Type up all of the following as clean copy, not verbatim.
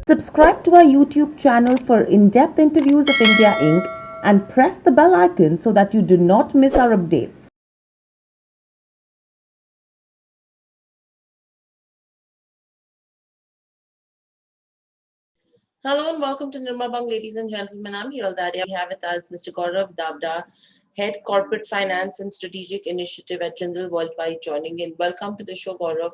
Subscribe to our YouTube channel for in-depth interviews of India Inc. and press the bell icon so that you do not miss our updates. Hello and welcome to Nirma Bang, ladies and gentlemen. I'm Hiral Dadia. We have with us Mr. Gaurav Dabda, Head Corporate Finance and Strategic Initiative at Jindal Worldwide, joining in. Welcome to the show, Gaurav.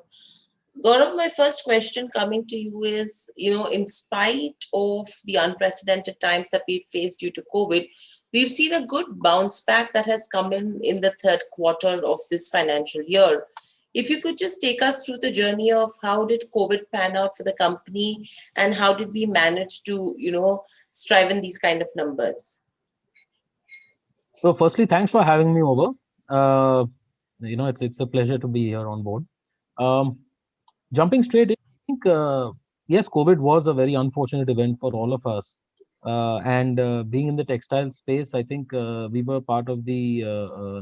Gaurav, my first question coming to you is, in spite of the unprecedented times that we've faced due to COVID, we've seen a good bounce back that has come in the third quarter of this financial year. If you could just take us through the journey of how did COVID pan out for the company and how did we manage to, strive in these kind of numbers? So, firstly, thanks for having me over. It's a pleasure to be here on board. Um, Jumping straight in, I think yes, COVID was a very unfortunate event for all of us. And being in the textile space, I think we were part of the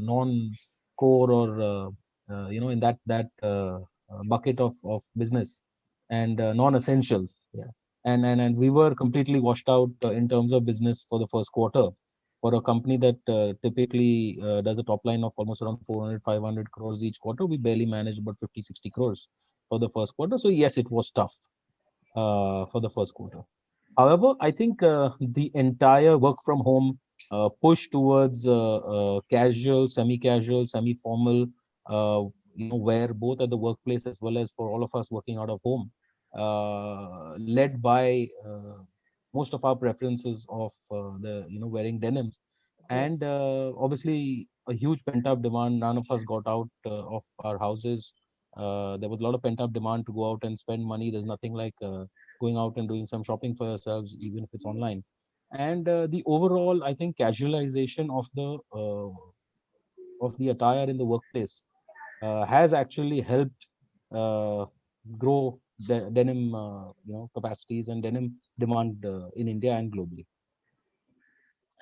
non-core or in that bucket of business and non-essential. Yeah, and we were completely washed out in terms of business for the first quarter. For a company that typically does a top line of almost around 400, 500 crores each quarter, we barely managed about 50, 60 crores for the first quarter. So yes, it was tough for the first quarter. However, I think the entire work from home push towards casual, semi-casual, semi-formal, wear both at the workplace as well as for all of us working out of home, led by most of our preferences of the wearing denims, and obviously a huge pent-up demand. None of us got out of our houses. There was a lot of pent-up demand to go out and spend money. There's nothing like going out and doing some shopping for yourselves, even if it's online. And the overall, I think, casualization of the attire in the workplace has actually helped uh, grow denim, capacities and denim demand in India and globally.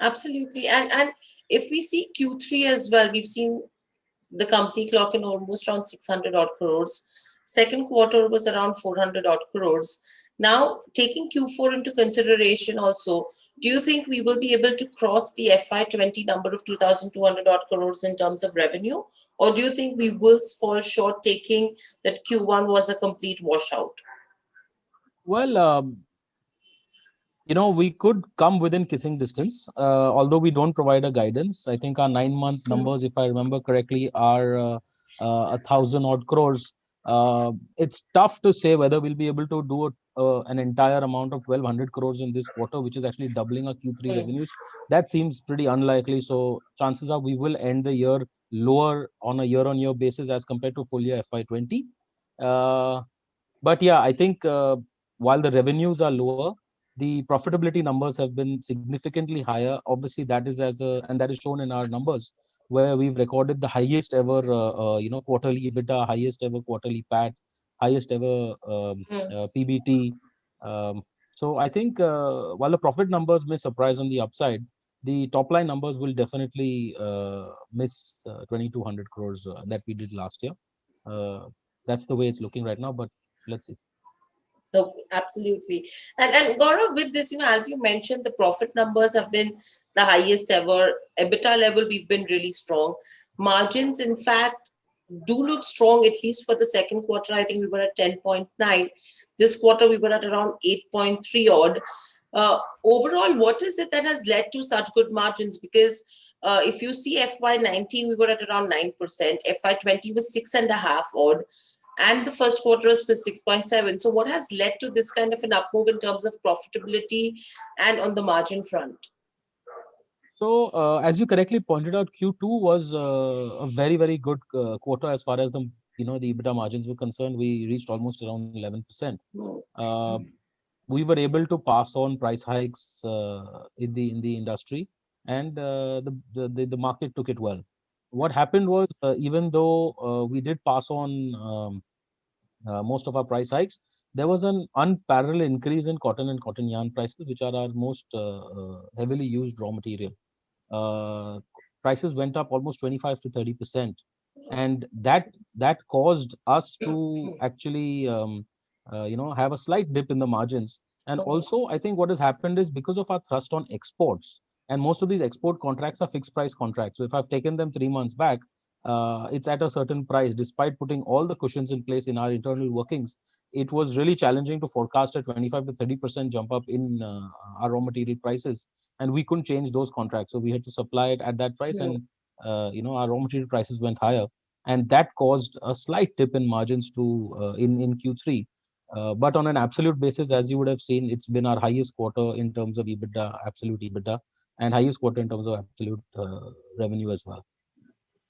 Absolutely. And if we see Q3 as well, we've seen the company clock in almost around 600 odd crores. Second quarter was around 400 odd crores. Now, taking Q4 into consideration also, do you think we will be able to cross the FY20 number of 2,200 odd crores in terms of revenue? Or do you think we will fall short, taking that Q1 was a complete washout? Well, we could come within kissing distance, although we don't provide a guidance. I think our 9-month numbers, if I remember correctly, are 1,000 odd crores. It's tough to say whether we'll be able to do an entire amount of 1,200 crores in this quarter, which is actually doubling our Q3 Hmm. revenues. That seems pretty unlikely. So chances are we will end the year lower on a year-on-year basis as compared to full year FY20. Uh, but yeah, I think while the revenues are lower, the profitability numbers have been significantly higher. Obviously, that is and that is shown in our numbers, where we've recorded the highest ever, quarterly EBITDA, highest ever quarterly PAT, highest ever Hmm. PBT. Um, so I think while the profit numbers may surprise on the upside, the top line numbers will definitely miss 2,200 crores that we did last year. Uh, that's the way it's looking right now, but let's see. No, absolutely. And Gaurav, with this, as you mentioned, the profit numbers have been the highest ever. EBITDA level, we've been really strong. Margins, in fact, do look strong, at least for the second quarter. I think we were at 10.9. This quarter, we were at around 8.3 odd. Overall, what is it that has led to such good margins? Because if you see FY19, we were at around 9%. FY20 was 6.5 odd, and the first quarter was 6.7. So, what has led to this kind of an up move in terms of profitability and on the margin front? So, as you correctly pointed out, Q2 was a very, very good quarter as far as the EBITDA margins were concerned. We reached almost around 11%. Hmm. Uh, we were able to pass on price hikes in the industry, and the market took it well. What happened was, even though we did pass on most of our price hikes, there was an unparalleled increase in cotton and cotton yarn prices, which are our most heavily used raw material. uh, Prices went up almost 25 to 30%, and that caused us to actually have a slight dip in the margins. And Mhm. also, I think what has happened is because of our thrust on exports, and most of these export contracts are fixed price contracts. So if I've taken them 3 months back, it's at a certain price. Despite putting all the cushions in place in our internal workings, it was really challenging to forecast a 25 to 30% jump up in our raw material prices, and we couldn't change those contracts. So we had to supply it at that price, Mhm. and our raw material prices went higher, and that caused a slight dip in margins to in Q3. But on an absolute basis, as you would have seen, it's been our highest quarter in terms of EBITDA, absolute EBITDA, and highest quarter in terms of absolute revenue as well.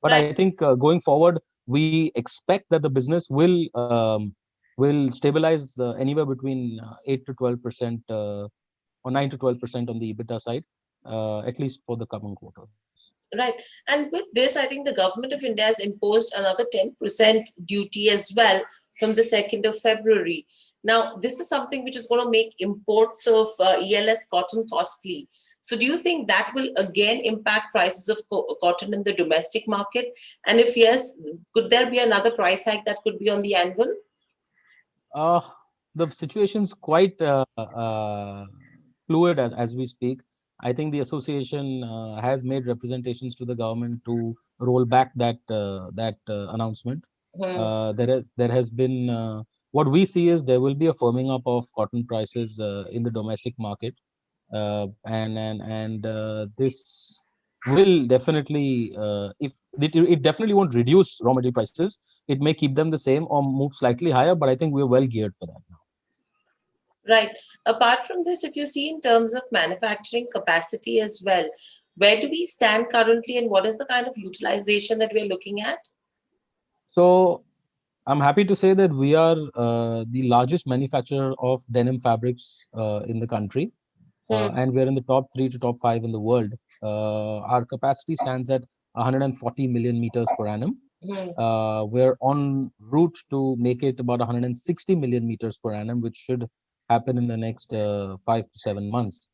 But I Right. think going forward, we expect that the business will stabilize anywhere between 8 to 12% or 9 to 12% on the EBITDA side, at least for the coming quarter. Right. And with this, I think the government of India has imposed another 10% duty as well from the 2nd of February. Now, this is something which is going to make imports of ELS cotton costly. So, do you think that will again impact prices of cotton in the domestic market? And if yes, could there be another price hike that could be on the anvil? Uh, the situation's quite fluid as we speak. I think the association has made representations to the government to roll back that announcement. Hmm. There has been what we see is there will be a firming up of cotton prices in the domestic market, and this will definitely if it definitely won't reduce raw material prices. It may keep them the same or move slightly higher, but I think we're well geared for that now. Right. Apart from this, if you see in terms of manufacturing capacity as well, where do we stand currently and what is the kind of utilization that we're looking at? So I'm happy to say that we are the largest manufacturer of denim fabrics in the country, Hmm. and we're in the top three to top five in the world. Our capacity stands at 140 million meters per annum. Hmm. We're on route to make it about 160 million meters per annum, which should happen in the next 5 to 7 months.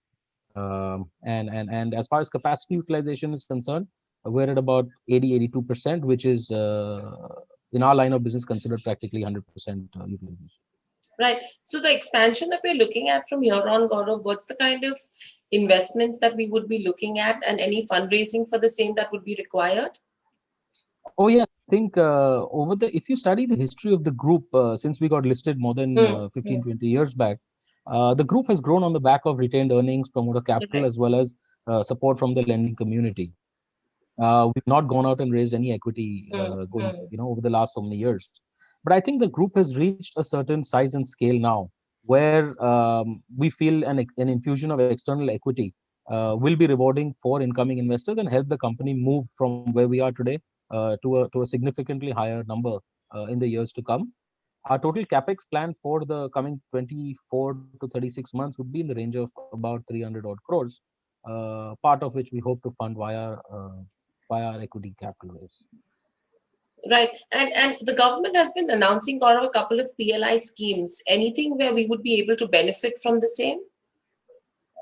And as far as capacity utilization is concerned, we're at about 80-82%, which is in our line of business considered practically 100% utilization. Right. So the expansion that we're looking at from here on, Gaurav, what's the kind of investments that we would be looking at and any fundraising for the same that would be required? Oh yes, I think if you study the history of the group since we got listed more than Hmm. 15, 20 years back, the group has grown on the back of retained earnings, promoter capital, Correct. as well as support from the lending community. We've not gone out and raised any equity Hmm. going, Hmm. over the last so many years. But I think the group has reached a certain size and scale now where we feel an infusion of external equity will be rewarding for incoming investors and help the company move from where we are today to a significantly higher number in the years to come. Our total capex plan for the coming 24 to 36 months would be in the range of about 300 odd crores, part of which we hope to fund via our equity capital raise. Right. And the government has been announcing, Gaurav, a couple of PLI schemes. Anything where we would be able to benefit from the same?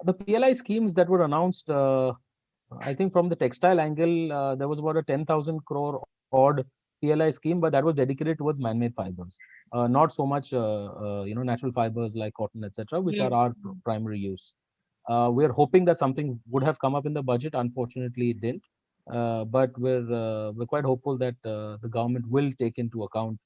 The PLI schemes that were announced, I think from the textile angle, there was about a 10,000 crore odd PLI scheme, but that was dedicated towards man-made fibers, not so much, natural fibers like cotton, etc., which are Hmm. our primary use. We're hoping that something would have come up in the budget. Unfortunately, it didn't. But we're quite hopeful that the government will take into account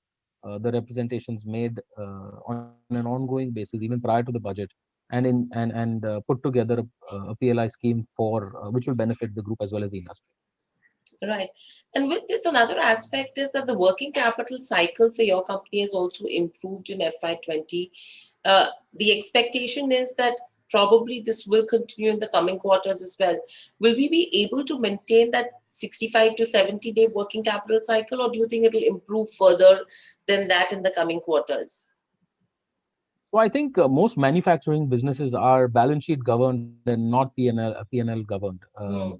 the representations made on an ongoing basis, even prior to the budget, and put together a PLI scheme for which will benefit the group as well as the industry. Right. And with this, another aspect is that the working capital cycle for your company has also improved in FY20. The expectation is that probably this will continue in the coming quarters as well. Will we be able to maintain that 65 to 70-day working capital cycle, or do you think it will improve further than that in the coming quarters? So I think most manufacturing businesses are balance sheet governed and not P&L governed. Hmm.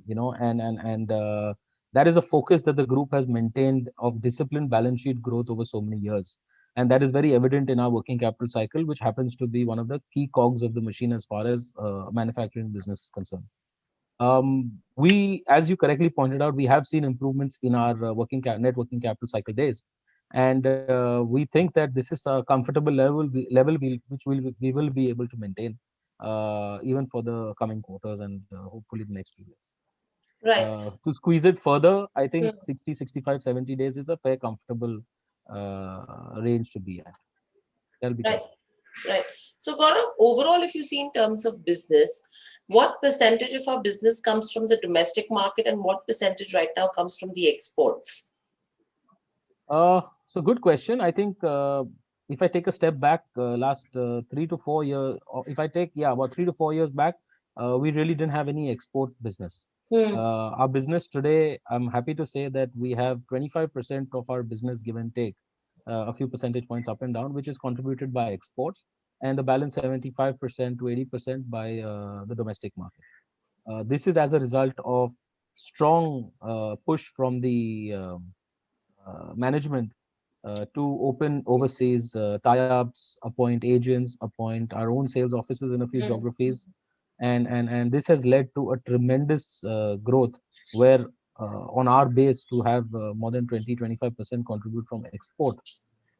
That is a focus that the group has maintained of disciplined balance sheet growth over so many years, and that is very evident in our working capital cycle, which happens to be one of the key cogs of the machine as far as manufacturing business is concerned. We, as you correctly pointed out, we have seen improvements in our net working capital cycle days, and we think that this is a comfortable level which we will be able to maintain even for the coming quarters and hopefully the next few years. Right. To squeeze it further, I think Hmm. 60, 65, 70 days is a fair, comfortable range to be at. That'll be Right. comfortable. Right. So, Gaurav, overall, if you see in terms of business, what percentage of our business comes from the domestic market and what percentage right now comes from the exports? So good question. I think if I take a step back, last 3 to 4 years, or if I take about 3 to 4 years back, we really didn't have any export business. Hmm. Our business today, I'm happy to say that we have 25% of our business, give and take, a few percentage points up and down, which is contributed by exports, and the balance 75% to 80% by the domestic market. This is as a result of strong push from the management to open overseas tie-ups, appoint agents, appoint our own sales offices in a few Hmm. geographies, and this has led to a tremendous growth where on our base to have more than 20-25% contribute from export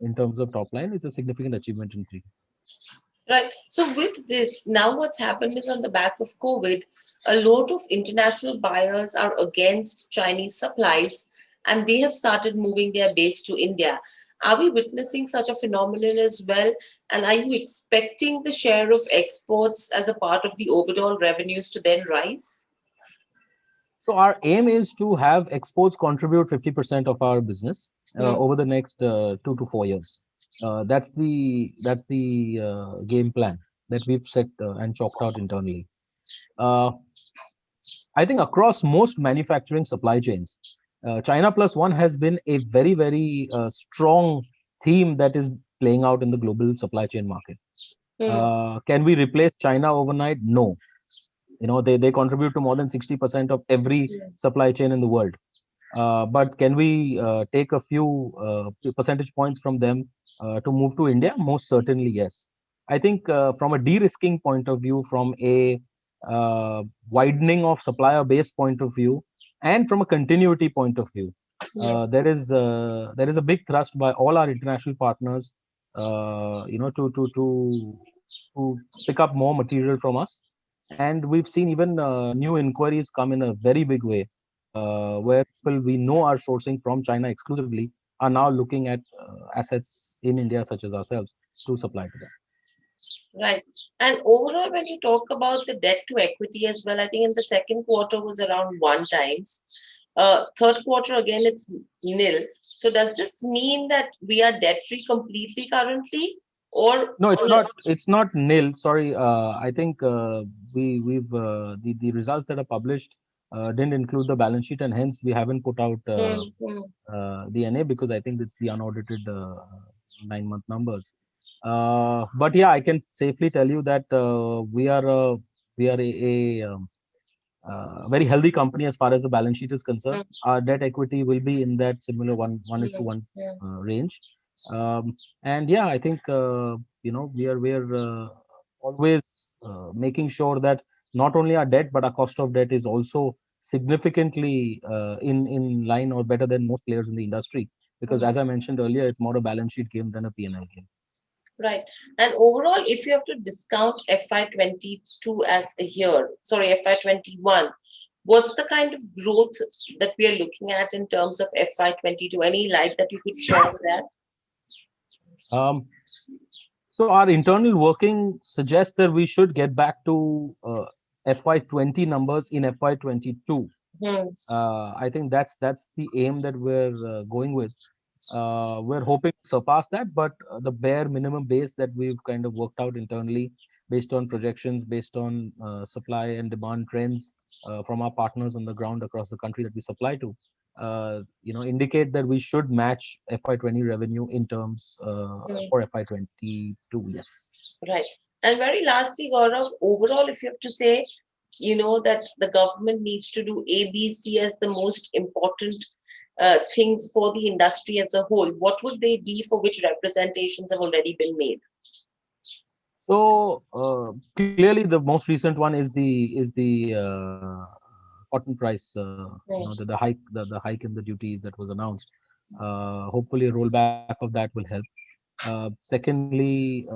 in terms of top line is a significant achievement in three. Right. So with this, now what's happened is on the back of COVID, a lot of international buyers are against Chinese supplies and they have started moving their base to India. Are we witnessing such a phenomenon as well? And are you expecting the share of exports as a part of the overall revenues to then rise? So our aim is to have exports contribute 50% of our business Hmm. over the next 2 to 4 years. That's the game plan that we've set and chalked out internally. Uh, I think across most manufacturing supply chains, China plus one has been a very strong theme that is playing out in the global supply chain market. Hmm. Can we replace China overnight? No. They contribute to more than 60% of every supply chain in the world. But can we take a few percentage points from them to move to India? Most certainly, yes. I think from a de-risking point of view, from a widening of supplier base point of view, and from a continuity point of view, Yeah. there is a big thrust by all our international partners, to pick up more material from us, and we've seen even new inquiries come in a very big way, where people we know are sourcing from China exclusively are now looking at assets in India, such as ourselves, to supply to them. Right. And overall, when you talk about the debt to equity as well, I think in the second quarter was around 1 times. Third quarter, again, it's nil. So does this mean that we are debt free completely currently? Or No, it's on a, not. It's not nil. Sorry. I think we've the results that are published didn't include the balance sheet, and hence we haven't put out Hmm, hmm. the NA because I think it's the unaudited 9-month numbers. But yeah, I can safely tell you that we are a very healthy company as far as the balance sheet is concerned. Hmm, Our debt equity will be in that similar one is to hmm, one hmm. range. And yeah, I think we are always making sure that not only our debt but our cost of debt is also significantly in line or better than most players in the industry. Because Hmm. as I mentioned earlier, it's more a balance sheet game than a P&L game. Right. And overall, if you have to discount FY22 as a year, sorry, FY21, what's the kind of growth that we are looking at in terms of FY22? Any light that you could share on that? Um, So our internal working suggests that we should get back to FY20 numbers in FY22. Hmm. I think that's the aim that we're going with. We're hoping to surpass that, but the bare minimum base that we've kind of worked out internally, based on projections, based on supply and demand trends from our partners on the ground across the country that we supply to, indicate that we should match FY20 revenue in terms Hmm. for FY22. Yes. Right. And very lastly, Gaurav, overall, if you have to say, that the government needs to do ABC as the most important things for the industry as a whole, what would they be for which representations have already been made? So clearly, the most recent one is the cotton price. Hmm. The hike in the duty that was announced. Hopefully, a rollback of that will help. Secondly,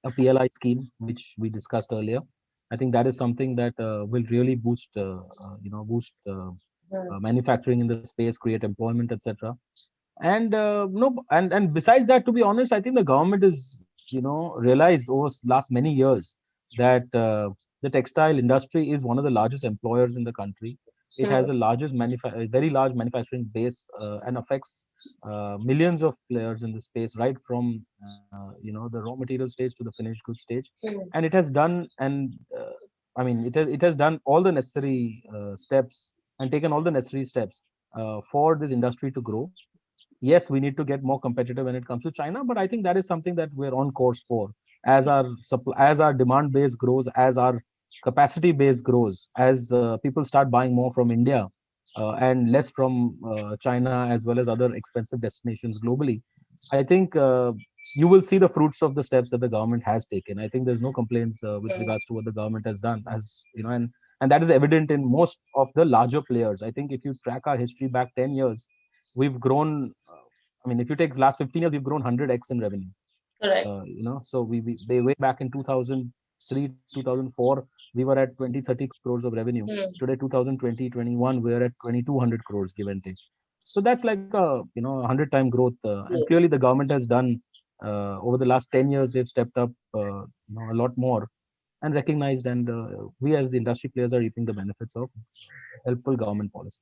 a PLI scheme, which we discussed earlier. I think that is something that will really boost manufacturing in the space, create employment, etc. And no, and besides that, to be honest, I think the government is realized over last many years that the textile industry is one of the largest employers in the country. It has the largest a very large manufacturing base and affects millions of players in the space, right from the raw material stage to the finished goods stage. And it has done, and I mean, it has done all the necessary steps and taken all the necessary steps for this industry to grow. Yes, we need to get more competitive when it comes to China, but I think that is something that we're on course for. As our demand base grows, as our capacity base grows, as people start buying more from India and less from China, as well as other expensive destinations globally, I think you will see the fruits of the steps that the government has taken. I think there's no complaints with regards to what the government has done, as and that is evident in most of the larger players. I think if you track our history back 10 years, we've grown. I mean, if you take last 15 years, we've grown 100x in revenue. Correct. So they way back in 2003, 2004, we were at 20, 30 crores of revenue. Today, 2020, 21, we're at 2200 crores, give and take. So that's like a 100-time growth. And clearly, the government has done over the last 10 years. They've stepped up a lot more and recognized, and we as the industry players are reaping the benefits of helpful government policy.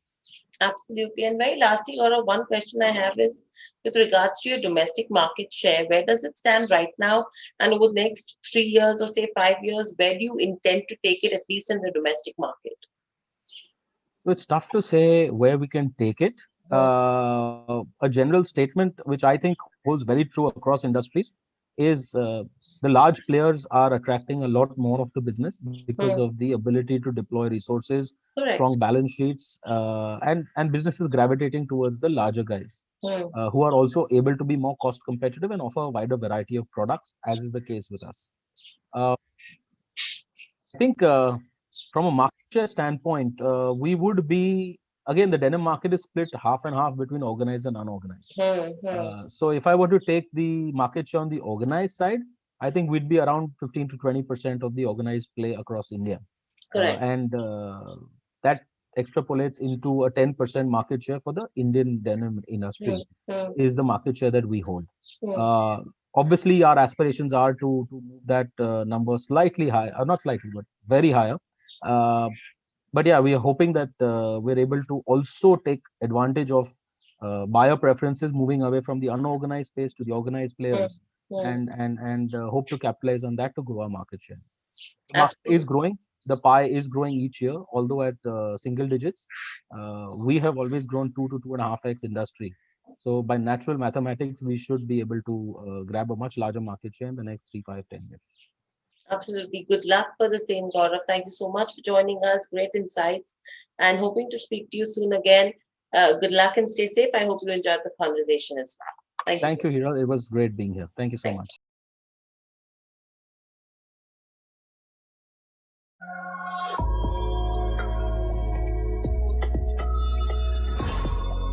Absolutely. And very lastly, Gaurav, one question I have is with regards to your domestic market share, where does it stand right now? And over the next 3 years or say 5 years, where do you intend to take it, at least in the domestic market? So it's tough to say where we can take it. A general statement, which I think holds very true across industries, is the large players are attracting a lot more of the business because of the ability to deploy resources, Correct. strong balance sheets, and businesses gravitating towards the larger guys who are also able to be more cost competitive and offer a wider variety of products, as is the case with us. I think from a market share standpoint, we would be, again, the denim market is split half and half between organized and unorganized. So if I were to take the market share on the organized side, I think we'd be around 15 to 20% of the organized play across India. Correct. And that extrapolates into a 10% market share for the Indian denim industry is the market share that we hold. Obviously, our aspirations are to move that number slightly higher, or not slightly, but very higher. But yeah, we are hoping that we're able to also take advantage of buyer preferences moving away from the unorganized space to the organized players, and hope to capitalize on that to grow our market share. The market is growing. The pie is growing each year, although at single digits. We have always grown 2 to 2.5x industry. So by natural mathematics, we should be able to grab a much larger market share in the next 3, 5, 10 years. Absolutely. Good luck for the same, Gaurav. Thank you so much for joining us. Great insights, and hoping to speak to you soon again. Good luck and stay safe. I hope you enjoyed the conversation as well. Thank you, Hira. It was great being here. Thank you so much.